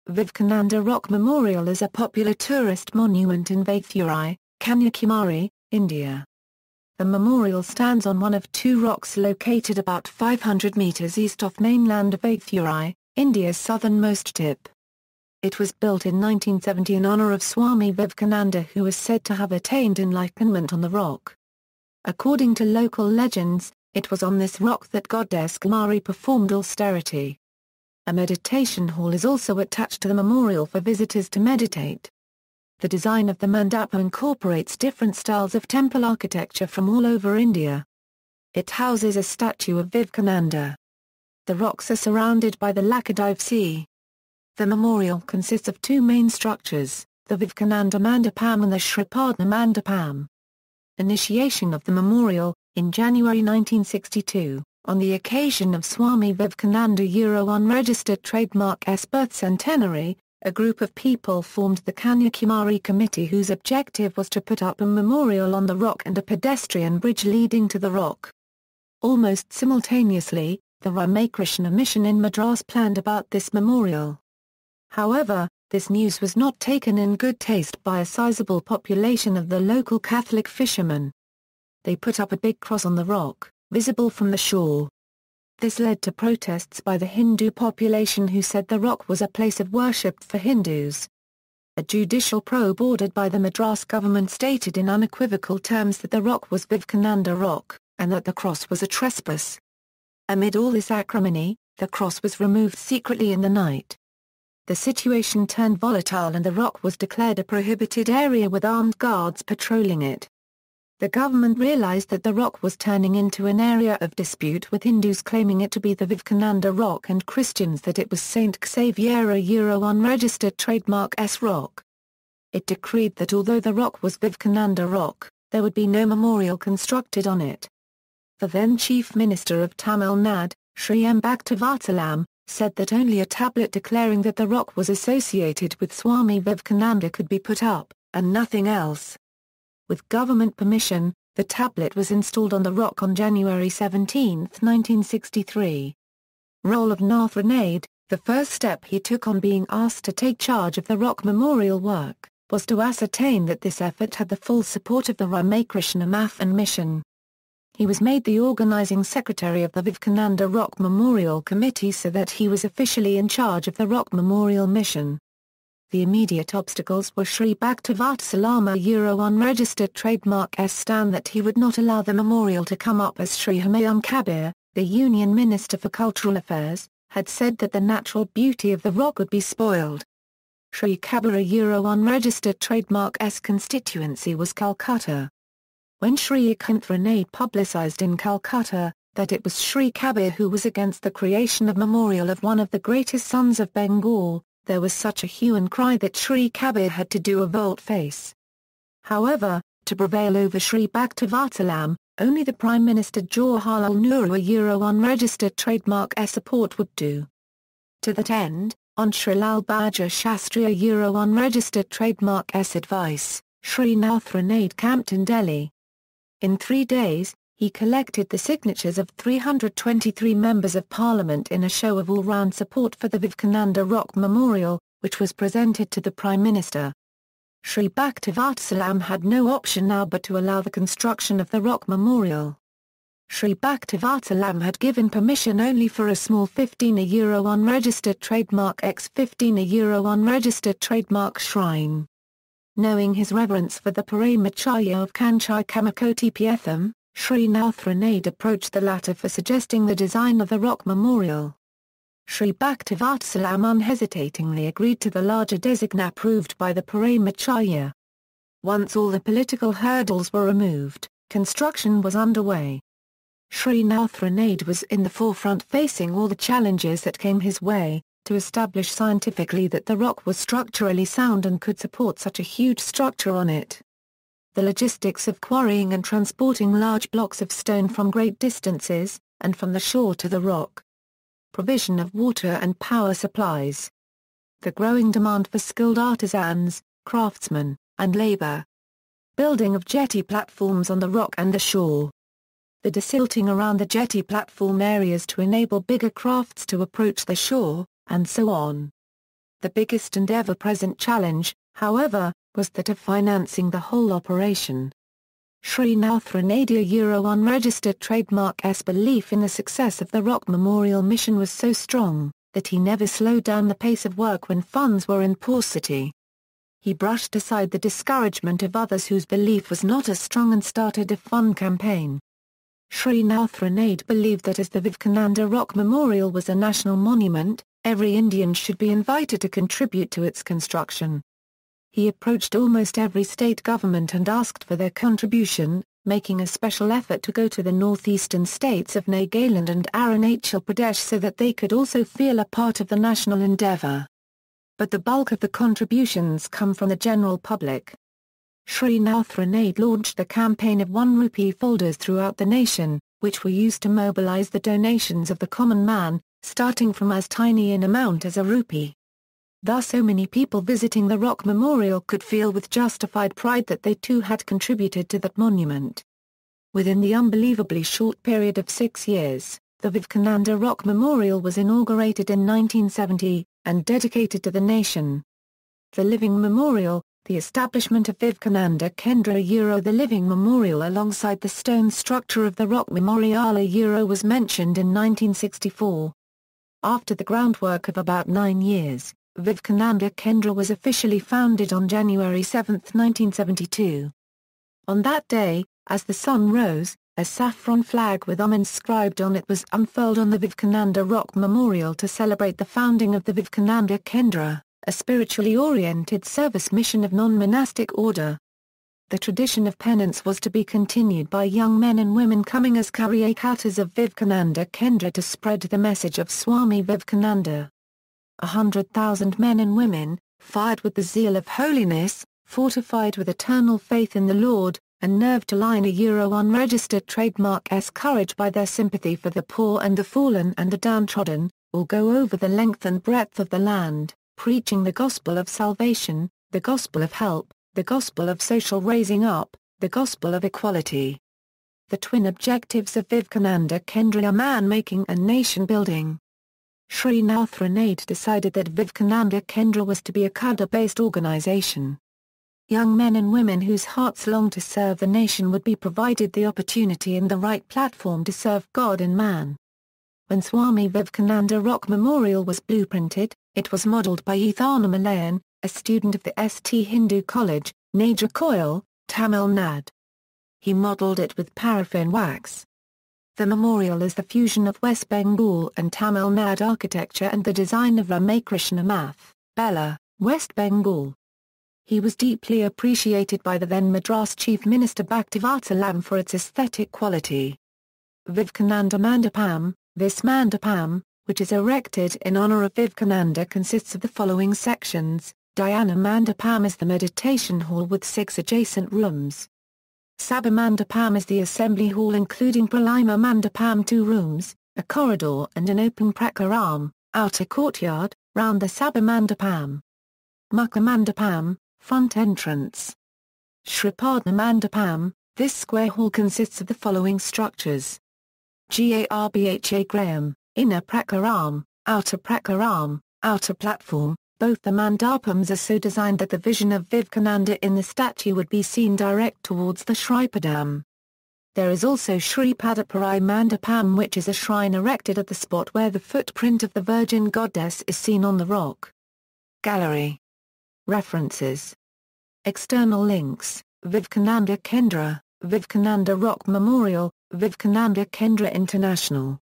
Vivekananda Rock Memorial is a popular tourist monument in Vavathurai, Kanyakumari, India. The memorial stands on one of two rocks located about 500 meters east of mainland Vavathurai, India's southernmost tip. It was built in 1970 in honor of Swami Vivekananda, who is said to have attained enlightenment on the rock. According to local legends, it was on this rock that Goddess Kumari performed austerity. A meditation hall is also attached to the memorial for visitors to meditate. The design of the mandapa incorporates different styles of temple architecture from all over India. It houses a statue of Vivekananda. The rocks are surrounded by the Laccadive Sea. The memorial consists of two main structures, the Vivekananda Mandapam and the Shripada Mandapam. Initiation of the memorial, in January 1962, on the occasion of Swami Vivekananda unregistered trademark S birth centenary, a group of people formed the Kanyakumari committee whose objective was to put up a memorial on the rock and a pedestrian bridge leading to the rock. Almost simultaneously, the Ramakrishna Mission in Madras planned about this memorial. However, this news was not taken in good taste by a sizable population of the local Catholic fishermen. They put up a big cross on the rock, visible from the shore. This led to protests by the Hindu population who said the rock was a place of worship for Hindus. A judicial probe ordered by the Madras government stated in unequivocal terms that the rock was Vivekananda Rock, and that the cross was a trespass. Amid all this acrimony, the cross was removed secretly in the night. The situation turned volatile and the rock was declared a prohibited area with armed guards patrolling it. The government realized that the rock was turning into an area of dispute, with Hindus claiming it to be the Vivekananda Rock and Christians that it was Saint Xavier unregistered trademark S Rock. It decreed that although the rock was Vivekananda Rock, there would be no memorial constructed on it. The then Chief Minister of Tamil Nadu, Sri M. Bhaktivatsilam, said that only a tablet declaring that the rock was associated with Swami Vivekananda could be put up, and nothing else. With government permission, the tablet was installed on the rock on January 17, 1963. Role of Nathranade, the first step he took on being asked to take charge of the rock memorial work, was to ascertain that this effort had the full support of the Ramakrishna Math and Mission. He was made the organizing secretary of the Vivekananda Rock Memorial Committee so that he was officially in charge of the Rock Memorial Mission. The immediate obstacles were Sri Bhaktivatsilam unregistered trademark S stand that he would not allow the memorial to come up, as Sri Humayun Kabir, the Union Minister for Cultural Affairs, had said that the natural beauty of the rock would be spoiled. Sri Kabir unregistered trademark S constituency was Calcutta. When Sri Akanthanade publicized in Calcutta that it was Sri Kabir who was against the creation of memorial of one of the greatest sons of Bengal, there was such a hue and cry that Sri Kabir had to do a volte-face. However, to prevail over Sri Bhaktivatsilam, only the Prime Minister Jawaharlal Nehru unregistered trademark S support would do. To that end, on Sri Lal Bahadur Shastri unregistered trademark S advice, Sri Nathranade camped in Delhi. In 3 days, he collected the signatures of 323 members of parliament in a show of all-round support for the Vivekananda Rock Memorial, which was presented to the Prime Minister. Sri Bhaktivatsilam had no option now but to allow the construction of the Rock Memorial. Sri Bhaktivatsilam had given permission only for a small 15 euro unregistered trademark x 15 euro unregistered trademark shrine. Knowing his reverence for the Paramacharya of Kanchai Kamakoti Pyetham, Sri Nathranade approached the latter for suggesting the design of the rock memorial. Sri Bhaktivatsilam unhesitatingly agreed to the larger designation approved by the Paramacharya. Once all the political hurdles were removed, construction was underway. Sri Nathranade was in the forefront, facing all the challenges that came his way, to establish scientifically that the rock was structurally sound and could support such a huge structure on it. The logistics of quarrying and transporting large blocks of stone from great distances, and from the shore to the rock. Provision of water and power supplies. The growing demand for skilled artisans, craftsmen, and labor. Building of jetty platforms on the rock and the shore. The desilting around the jetty platform areas to enable bigger crafts to approach the shore, and so on. The biggest and ever-present challenge, however, was that of financing the whole operation. Srinath's unregistered trademark's belief in the success of the Rock Memorial mission was so strong, that he never slowed down the pace of work when funds were in paucity. He brushed aside the discouragement of others whose belief was not as strong and started a fund campaign. Srinath believed that as the Vivekananda Rock Memorial was a national monument, every Indian should be invited to contribute to its construction. He approached almost every state government and asked for their contribution, making a special effort to go to the northeastern states of Nagaland and Arunachal Pradesh so that they could also feel a part of the national endeavor. But the bulk of the contributions come from the general public. Srinath launched the campaign of 1 rupee folders throughout the nation, which were used to mobilize the donations of the common man, starting from as tiny an amount as a rupee. Thus so many people visiting the Rock Memorial could feel with justified pride that they too had contributed to that monument. Within the unbelievably short period of 6 years, the Vivekananda Rock Memorial was inaugurated in 1970, and dedicated to the nation. The Living Memorial, the establishment of Vivekananda Kendra the Living Memorial alongside the stone structure of the Rock Memorial was mentioned in 1964. After the groundwork of about 9 years, Vivekananda Kendra was officially founded on January 7, 1972. On that day, as the sun rose, a saffron flag with inscribed on it was unfurled on the Vivekananda Rock Memorial to celebrate the founding of the Vivekananda Kendra, a spiritually oriented service mission of non-monastic order. The tradition of penance was to be continued by young men and women coming as Karyakatas of Vivekananda Kendra to spread the message of Swami Vivekananda. 100,000 men and women, fired with the zeal of holiness, fortified with eternal faith in the Lord, and nerved to line unregistered trademark's courage by their sympathy for the poor and the fallen and the downtrodden, will go over the length and breadth of the land, preaching the gospel of salvation, the gospel of help, the gospel of social raising up, the gospel of equality. The twin objectives of Vivekananda Kendra are man-making and nation-building. Srinath decided that Vivekananda Kendra was to be a cadre-based organization. Young men and women whose hearts longed to serve the nation would be provided the opportunity and the right platform to serve God and man. When Swami Vivekananda Rock Memorial was blueprinted, it was modeled by Ethanamalayan, a student of the St. Hindu College, Nagercoil, Tamil Nadu. He modeled it with paraffin wax. The memorial is the fusion of West Bengal and Tamil Nadu architecture and the design of Ramakrishna Math, Bella, West Bengal. He was deeply appreciated by the then Madras Chief Minister Bhaktivatsilam for its aesthetic quality. Vivekananda Mandapam, this mandapam, which is erected in honor of Vivekananda, consists of the following sections. Dhyana Mandapam is the meditation hall with 6 adjacent rooms. Sabha Mandapam is the assembly hall including Pralayama Mandapam 2 rooms, a corridor and an open prakaram, outer courtyard, round the Sabha Mandapam. Mukha Mandapam, front entrance. Shripada Mandapam, this square hall consists of the following structures. Garbha Graham, inner prakaram, outer platform. Both the mandapams are so designed that the vision of Vivekananda in the statue would be seen direct towards the Shripadam. There is also Shripada Mandapam, which is a shrine erected at the spot where the footprint of the Virgin Goddess is seen on the rock. Gallery. References. External links: Vivekananda Kendra, Vivekananda Rock Memorial, Vivekananda Kendra International.